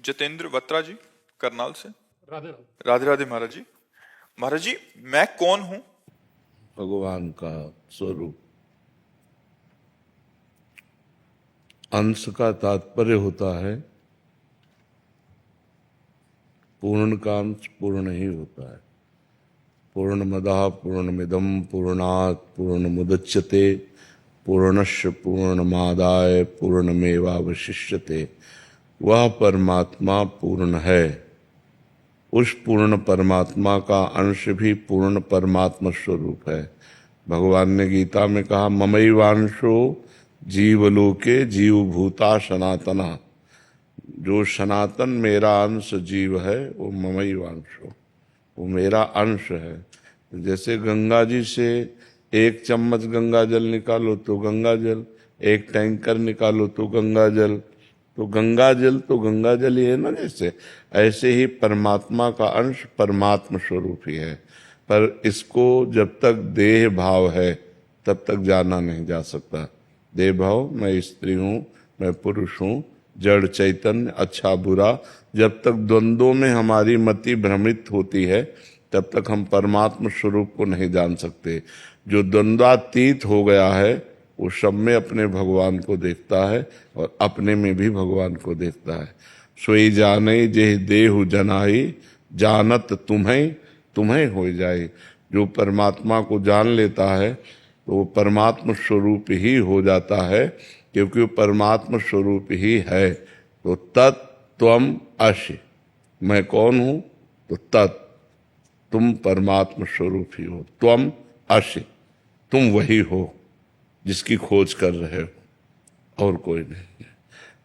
जितेंद्र वत्रा जी, करनाल से। राधे राधे राधे महाराज जी। महाराज जी, मैं कौन हूं? भगवान का स्वरूप। अंश का तात्पर्य होता है पूर्ण का अंश पूर्ण ही होता है। पूर्णमदः पूर्णमिदं पूर्णात् पूर्णमुदच्यते पूर्णस्य पूर्णमादाय पूर्णमेवावशिष्यते। वह परमात्मा पूर्ण है। उस पूर्ण परमात्मा का अंश भी पूर्ण परमात्मा स्वरूप है। भगवान ने गीता में कहा, ममैवांशो जीवलोके जीवभूता सनातना। जो सनातन मेरा अंश जीव है वो ममैवांशो, वो मेरा अंश है। जैसे गंगा जी से एक चम्मच गंगा जल निकालो तो गंगा जल, एक टैंकर निकालो तो गंगा जल, तो गंगा जल तो गंगा जल ही है ना। जैसे ऐसे ही परमात्मा का अंश परमात्मा स्वरूप ही है। पर इसको जब तक देह भाव है तब तक जाना नहीं जा सकता। देह भाव, मैं स्त्री हूँ, मैं पुरुष हूँ, जड़ चैतन्य, अच्छा बुरा, जब तक द्वंद्वों में हमारी मति भ्रमित होती है तब तक हम परमात्मा स्वरूप को नहीं जान सकते। जो द्वंद्वातीत हो गया है वो सब में अपने भगवान को देखता है और अपने में भी भगवान को देखता है। सोई जाने जे देहु जनाई, जानत तुम्हें तुम्हें हो जाए। जो परमात्मा को जान लेता है तो वो परमात्मा स्वरूप ही हो जाता है, क्योंकि वो परमात्मा स्वरूप ही है। तो तत् त्वम असि, मैं कौन हूं? तो तत्, तुम परमात्मा स्वरूप ही हो। त्वम असि, तुम वही हो जिसकी खोज कर रहे हो, और कोई नहीं है।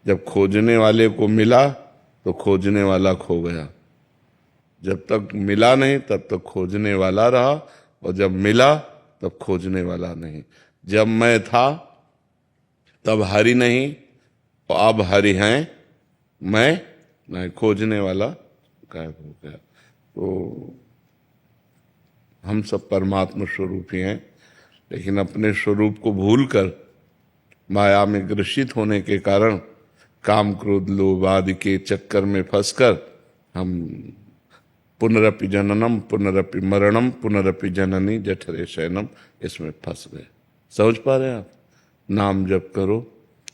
जब खोजने वाले को मिला तो खोजने वाला खो गया। जब तक मिला नहीं तब तक खोजने वाला रहा, और जब मिला तब खोजने वाला नहीं। जब मैं था तब हरि नहीं, और अब हरि हैं, मैं नहीं। खोजने वाला गायब हो गया। तो हम सब परमात्मा स्वरूप ही हैं, लेकिन अपने स्वरूप को भूलकर माया में ग्रसित होने के कारण काम क्रोध लोभ आदि के चक्कर में फंसकर हम पुनरपि जननम पुनरपि मरणम पुनरपि जननी जठरे शयनम, इसमें फंस गए। समझ पा रहे हैं आप? नाम जप करो,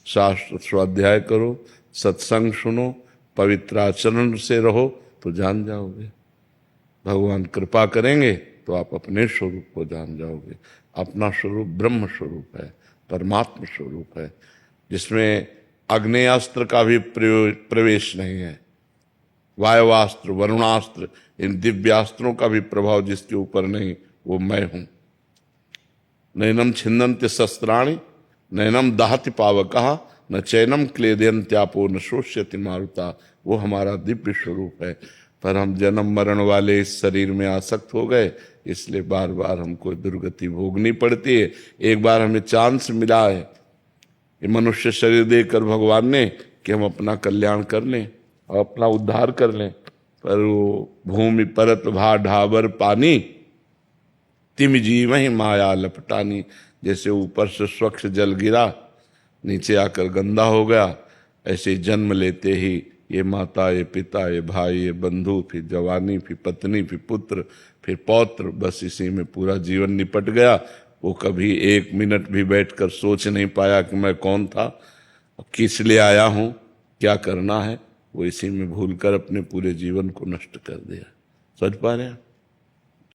शास्त्र स्वाध्याय करो, सत्संग सुनो, पवित्र आचरण से रहो तो जान जाओगे। भगवान कृपा करेंगे तो आप अपने स्वरूप को जान जाओगे। अपना स्वरूप ब्रह्म स्वरूप है, परमात्मा स्वरूप है, जिसमें आग्नेयास्त्र का भी प्रवेश नहीं है। वायवास्त्र, वरुणास्त्र, इन दिव्यास्त्रों का भी प्रभाव जिसके ऊपर नहीं, वो मैं हूं। नैनम छिन्दन्ति शस्त्राणि नैनम दाहति पावकः न चैनम क्लेदयन्त्यापो न शोष्यति मारुता। वो हमारा दिव्य स्वरूप है। पर हम जन्म मरण वाले इस शरीर में आसक्त हो गए, इसलिए बार बार हमको दुर्गति भोगनी पड़ती है। एक बार हमें चांस मिला है ये मनुष्य शरीर देकर भगवान ने कि हम अपना कल्याण कर लें और अपना उद्धार कर लें, पर वो भूमि परत भा ढाबर पानी तिम जीव ही माया लपटानी। जैसे ऊपर से स्वच्छ जल गिरा नीचे आकर गंदा हो गया, ऐसे जन्म लेते ही ये माता, ये पिता, ये भाई, ये बंधु, फिर जवानी, फिर पत्नी, फिर पुत्र, फिर पौत्र, बस इसी में पूरा जीवन निपट गया। वो कभी एक मिनट भी बैठकर सोच नहीं पाया कि मैं कौन था, किस लिए आया हूं, क्या करना है। वो इसी में भूलकर अपने पूरे जीवन को नष्ट कर दिया। समझ पा रहे हैं?